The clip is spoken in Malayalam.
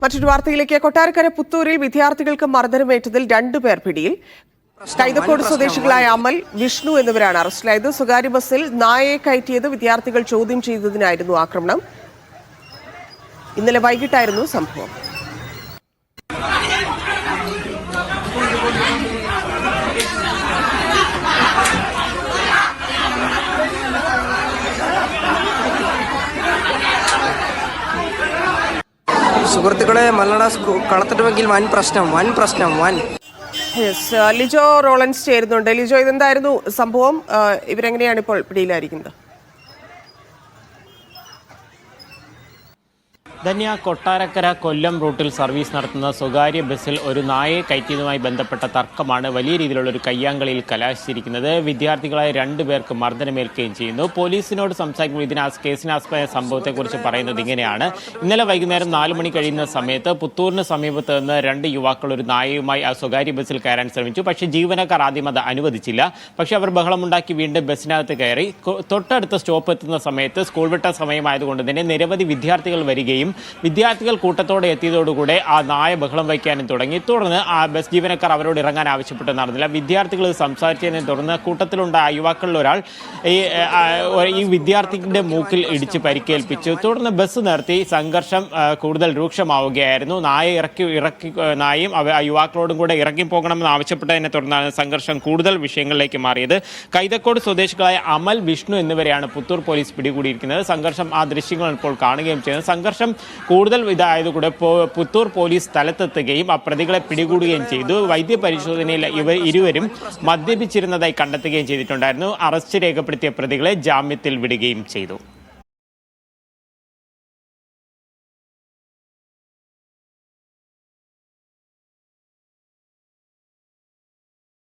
മറ്റൊരു വാർത്തയിലേക്ക്. കൊട്ടാരക്കര പുത്തൂരിൽ വിദ്യാർത്ഥികൾക്ക് മർദ്ദനമേറ്റതിൽ 2 പേർ പിടിയിൽ. കൈതക്കോട് സ്വദേശികളായ അമൽ, വിഷ്ണു എന്നിവരാണ് അറസ്റ്റിലായത്. സ്വകാര്യ ബസ്സിൽ നായയെ കയറ്റിയത് വിദ്യാർത്ഥികൾ ചോദ്യം ചെയ്തതിനായിരുന്നു ആക്രമണം. ഇന്നലെ വൈകിട്ടായിരുന്നു സംഭവം. സുഹൃത്തുക്കളെ, മല്ലട കളത്തിട്ടുമെങ്കിൽ വൻ പ്രശ്നം. ലിജോ റോളൻസ് ചേരുന്നുണ്ട്. ലിജോ, ഇതെന്തായിരുന്നു സംഭവം? ഇവരെങ്ങനെയാണ് ഇപ്പോൾ പിടിയിലായിരിക്കുന്നത്? ധന്യ, കൊട്ടാരക്കര കൊല്ലം റൂട്ടിൽ സർവീസ് നടത്തുന്ന സ്വകാര്യ ബസ്സിൽ ഒരു നായയെ കയറ്റിയതുമായി ബന്ധപ്പെട്ട തർക്കമാണ് വലിയ രീതിയിലുള്ള ഒരു കയ്യാങ്കളിയിൽ കലാശിച്ചിരിക്കുന്നത്. വിദ്യാർത്ഥികളായ 2 പേർക്ക് മർദ്ദനമേൽക്കുകയും ചെയ്യുന്നു. പോലീസിനോട് സംസാരിക്കുമ്പോൾ കേസിനാസ്പദമായ സംഭവത്തെക്കുറിച്ച് പറയുന്നത് ഇങ്ങനെയാണ്. ഇന്നലെ വൈകുന്നേരം 4 മണി കഴിയുന്ന സമയത്ത് പുത്തൂരിന് സമീപത്ത് നിന്ന് 2 യുവാക്കൾ ഒരു നായയുമായി ആ സ്വകാര്യ ബസ്സിൽ കയറാൻ ശ്രമിച്ചു. പക്ഷേ ജീവനക്കാർ ആദ്യം അത് അനുവദിച്ചില്ല. പക്ഷേ അവർ ബഹളമുണ്ടാക്കി വീണ്ടും ബസ്സിനകത്ത് കയറി. തൊട്ടടുത്ത സ്റ്റോപ്പ് എത്തുന്ന സമയത്ത് സ്കൂൾ വിട്ട സമയമായതുകൊണ്ട് തന്നെ നിരവധി വിദ്യാർത്ഥികൾ വരികയും വിദ്യാർത്ഥികൾ കൂട്ടത്തോടെ എത്തിയതോടുകൂടെ ആ നായ ബഹളം വയ്ക്കാനും തുടങ്ങി. തുടർന്ന് ആ ബസ് ജീവനക്കാർ അവരോട് ഇറങ്ങാൻ ആവശ്യപ്പെട്ട് നടന്നില്ല. വിദ്യാർത്ഥികൾ സംസാരിച്ചതിനെ തുടർന്ന് കൂട്ടത്തിലുണ്ടായ യുവാക്കളിൽ ഒരാൾ ഈ വിദ്യാർത്ഥിയുടെ മൂക്കിൽ ഇടിച്ച് പരിക്കേൽപ്പിച്ചു. തുടർന്ന് ബസ് നിർത്തി. സംഘർഷം കൂടുതൽ രൂക്ഷമാവുകയായിരുന്നു. നായയും യുവാക്കളോടും കൂടെ ഇറങ്ങിപ്പോകണമെന്ന് ആവശ്യപ്പെട്ടതിനെ തുടർന്നാണ് സംഘർഷം കൂടുതൽ വിഷയങ്ങളിലേക്ക് മാറിയത്. കൈതക്കോട് സ്വദേശികളായ അമൽ, വിഷ്ണു എന്നിവരെയാണ് പുത്തൂർ പോലീസ് പിടികൂടിയിരിക്കുന്നത്. സംഘർഷം ആ ദൃശ്യങ്ങൾ ഇപ്പോൾ കാണുകയും ചെയ്യുന്നത്. സംഘർഷം കൂടുതൽ ഇതായതുകൂടെ പുത്തൂർ പോലീസ് സ്ഥലത്തെത്തുകയും ആ പ്രതികളെ പിടികൂടുകയും ചെയ്തു. വൈദ്യപരിശോധനയിൽ ഇരുവരും മദ്യപിച്ചിരുന്നതായി കണ്ടെത്തുകയും ചെയ്തിട്ടുണ്ടായിരുന്നു. അറസ്റ്റ് രേഖപ്പെടുത്തിയ പ്രതികളെ ജാമ്യത്തിൽ വിടുകയും ചെയ്തു.